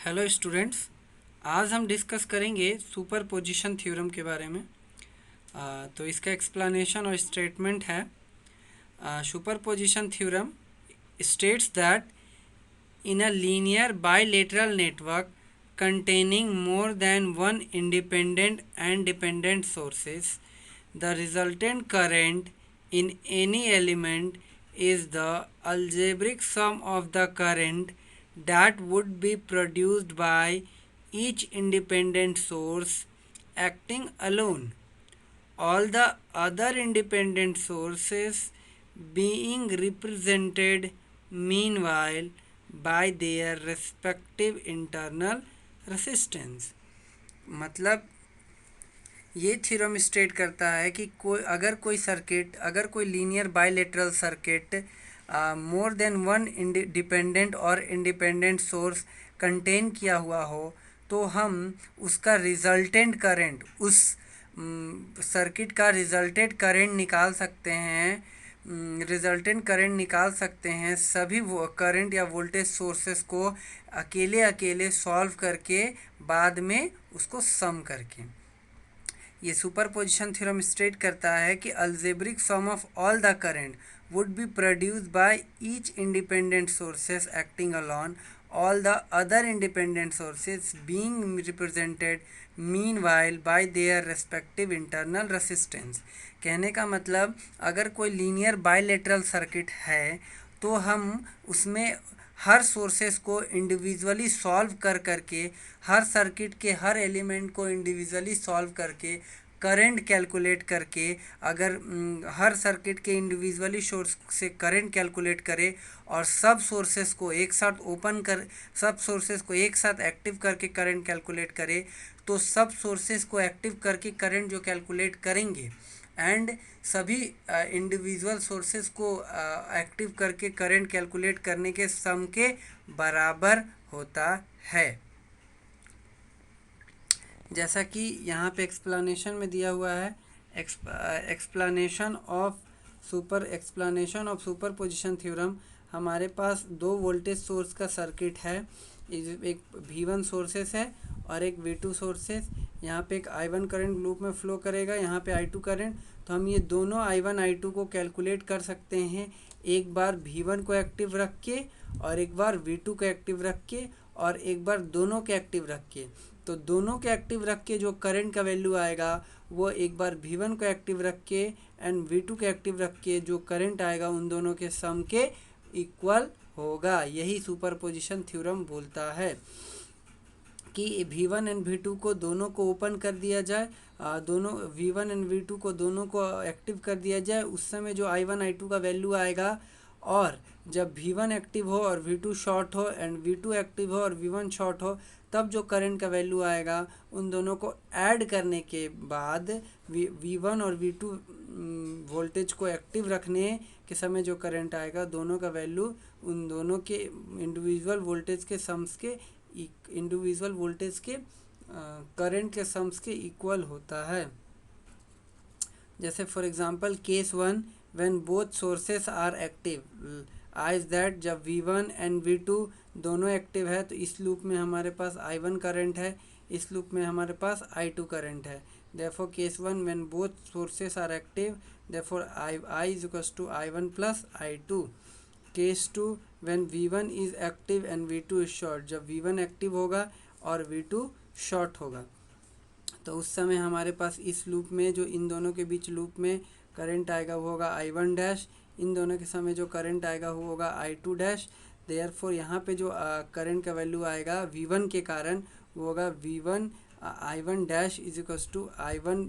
Hello students. आज हम discuss करेंगे सुपरपोजिशन थ्योरम के बारे में। तो इसका एक्सप्लेनेशन और स्टेटमेंट है। Superposition theorem states that in a linear bilateral network containing more than one independent and dependent sources, the resultant current in any element is the algebraic sum of the current that would be produced by each independent source acting alone, all the other independent sources being represented meanwhile by their respective internal resistance। मतलब ये theorem state करता है कि अगर कोई linear bilateral circuit more than one dependent और independent source contain किया हुआ हो, तो हम उसका रिजल्टेंट करंट, उस सर्किट का रिजल्टेंट करंट निकाल सकते हैं सभी वो करंट या वोल्टेज सोर्सेस को अकेले अकेले सॉल्व करके, बाद में उसको सम करके। ये सुपरपोजिशन थ्योरम स्टेट करता है कि algebraic sum of all the current would be produced by each independent sources acting alone, all the other independent sources being represented meanwhile by their respective internal resistance। कहने का मतलब, अगर कोई linear bilateral circuit है तो हम उसमें हर sources को इंडिविजुअली सॉल्व करके, हर सर्किट के हर एलिमेंट को इंडिविजुअली सॉल्व करके, करंट कैलकुलेट करके, अगर हर सर्किट के इंडिविजुअली सोर्स से करंट कैलकुलेट करे और सब सोर्सेस को एक साथ एक्टिव करके करंट कैलकुलेट करे, तो सब सोर्सेस को एक्टिव करके करंट जो कैलकुलेट करेंगे एंड सभी इंडिविजुअल सोर्सेस को एक्टिव करके करंट कैलकुलेट करने के सम के बराबर होता है। जैसा कि यहाँ पे एक्सप्लेनेशन में दिया हुआ है, एक्सप्लेनेशन ऑफ सुपरपोजिशन थ्योरम। हमारे पास दो वोल्टेज सोर्स का सर्किट है, एक V1 सोर्सेस है और एक V2 सोर्सेस। यहाँ पे एक I1 करंट लूप में फ्लो करेगा, यहाँ पे I2 करंट। तो हम ये दोनों I1 I2 को कैलकुलेट कर सकते हैं, एक बार V1 को एक्टिव रख के और एक बार V2 को एक्टिव रख के और एक बार दोनों के एक्टिव रख के। तो दोनों के एक्टिव रख के जो करंट का वैल्यू आएगा वो एक बार V1 को एक्टिव रख के एंड V2 को एक्टिव रख के जो करंट आएगा उन दोनों के सम के इक्वल होगा। यही सुपरपोजिशन थ्योरम बोलता है कि V1 एंड V2 को दोनों को ओपन कर दिया जाए, दोनों V1 एंड V2 को दोनों को एक्टिव कर दिया जाए, उस समय जो I1 I2 का वैल्यू आएगा, और जब V1 एक्टिव हो और V2 शॉर्ट हो एंड V2 एक्टिव हो और V1 शॉर्ट हो, तब जो करंट का वैल्यू आएगा उन दोनों को ऐड करने के बाद V1 और V2 वोल्टेज को एक्टिव रखने के समय जो करंट आएगा, दोनों का वैल्यू उन दोनों के इंडिविजुअल वोल्टेज के करंट के सम्स के इक्वल होता है। जैसे for example case 1, when both sources are active, आज दैट जब V1 एंड V2 दोनों एक्टिव है तो इस लूप में हमारे पास I1 करंट है, इस लूप में हमारे पास I2 करंट है। Therefore case 1, when both sources are active, therefore I is equals to I1 plus I2। Case 2, when V1 is active and V2 is short, जब V1 एक्टिव होगा और V2 short होगा, तो उस समय हमारे पास इस लूप में जो इन दोनों के बीच लूप में करंट आएगा वो होगा I1 डैश, इन दोनों के समय जो करंट आएगा वो होगा I2 डैश। देयरफॉर यहाँ पे जो करंट का वैल्यू आएगा V1 के कारण वो होगा I1 dash is equals to I1